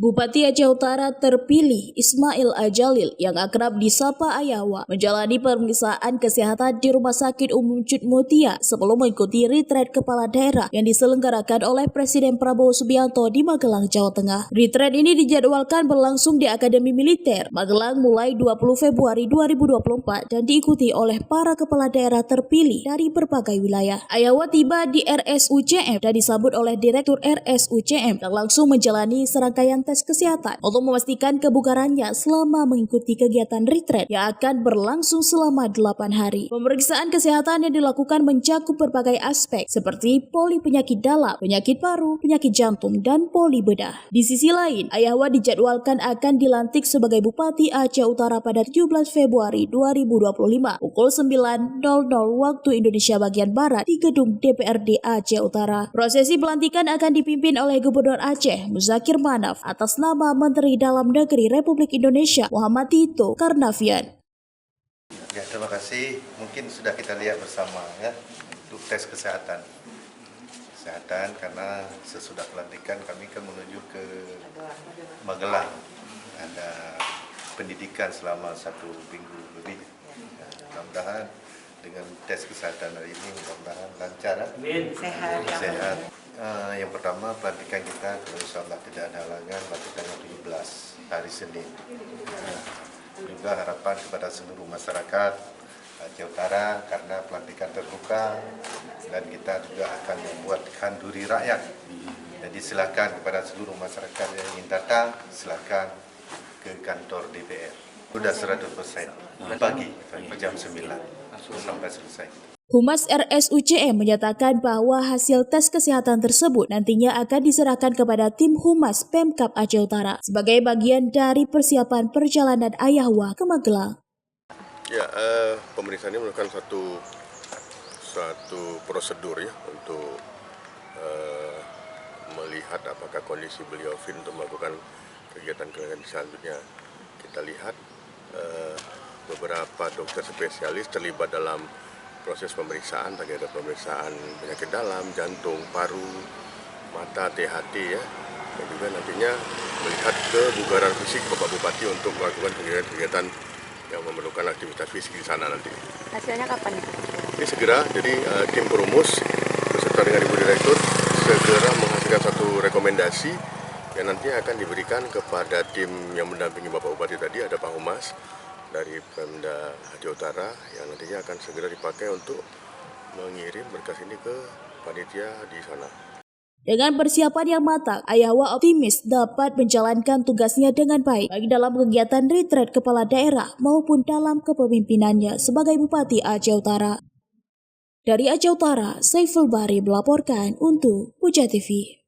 Bupati Aceh Utara terpilih Ismail Ajalil yang akrab disapa Ayawa menjalani pemeriksaan kesehatan di Rumah Sakit Umum Cud Mutia sebelum mengikuti retret kepala daerah yang diselenggarakan oleh Presiden Prabowo Subianto di Magelang, Jawa Tengah. Retret ini dijadwalkan berlangsung di Akademi Militer Magelang mulai 20 Februari 2024 dan diikuti oleh para kepala daerah terpilih dari berbagai wilayah. Ayawa tiba di RSUCM dan disambut oleh Direktur RSUCM yang langsung menjalani serangkaian tes kesehatan untuk memastikan kebugarannya selama mengikuti kegiatan retret yang akan berlangsung selama 8 hari. Pemeriksaan kesehatan yang dilakukan mencakup berbagai aspek seperti poli penyakit dalam, penyakit paru, penyakit jantung, dan poli bedah. Di sisi lain, Ayawa dijadwalkan akan dilantik sebagai Bupati Aceh Utara pada 17 Februari 2025 pukul 9.00 waktu Indonesia bagian Barat di gedung DPRD Aceh Utara. Prosesi pelantikan akan dipimpin oleh Gubernur Aceh Muzakir Manaf atas nama Menteri Dalam Negeri Republik Indonesia Muhammad Tito Karnavian. Ya, terima kasih. Mungkin sudah kita lihat bersama ya untuk tes kesehatan karena sesudah pelantikan kami kan menuju ke Magelang, ada pendidikan selama 1 minggu lebih. Ya, mudah-mudahan dengan tes kesehatan hari ini mudah-mudahan lancar, sehat. Yang pertama pelantikan kita, kalau insya-Allah tidak ada halangan, pada tanggal 17 hari Senin. Juga harapan kepada seluruh masyarakat Aceh Utara karena pelantikan terbuka dan kita juga akan membuat kanduri rakyat. Jadi silakan kepada seluruh masyarakat yang ingin datang, silakan ke kantor DPR. Sudah 100% pagi jam 9 sampai selesai. Humas RSUCM menyatakan bahwa hasil tes kesehatan tersebut nantinya akan diserahkan kepada tim Humas Pemkab Aceh Utara sebagai bagian dari persiapan perjalanan Ayawa ke Magelang. Ya, pemeriksaan ini merupakan suatu prosedur ya untuk melihat apakah kondisi beliau fit untuk melakukan kegiatan-kegiatan selanjutnya. Kita lihat beberapa dokter spesialis terlibat dalam proses pemeriksaan, tadi ada pemeriksaan penyakit dalam, jantung, paru, mata, THT ya, dan juga nantinya melihat kebugaran fisik Bapak Bupati untuk melakukan kegiatan-kegiatan yang memerlukan aktivitas fisik di sana nanti. Hasilnya kapan ya? Ini segera, jadi tim perumus beserta dengan Ibu Direktur segera menghasilkan satu rekomendasi yang nanti akan diberikan kepada tim yang mendampingi Bapak Bupati tadi, ada Pak Humas dari Pemda Aceh Utara yang nantinya akan segera dipakai untuk mengirim berkas ini ke panitia di sana. Dengan persiapan yang matang, Ayawa optimis dapat menjalankan tugasnya dengan baik, baik dalam kegiatan retret kepala daerah maupun dalam kepemimpinannya sebagai Bupati Aceh Utara. Dari Aceh Utara, Saiful Bahri melaporkan untuk Puja TV.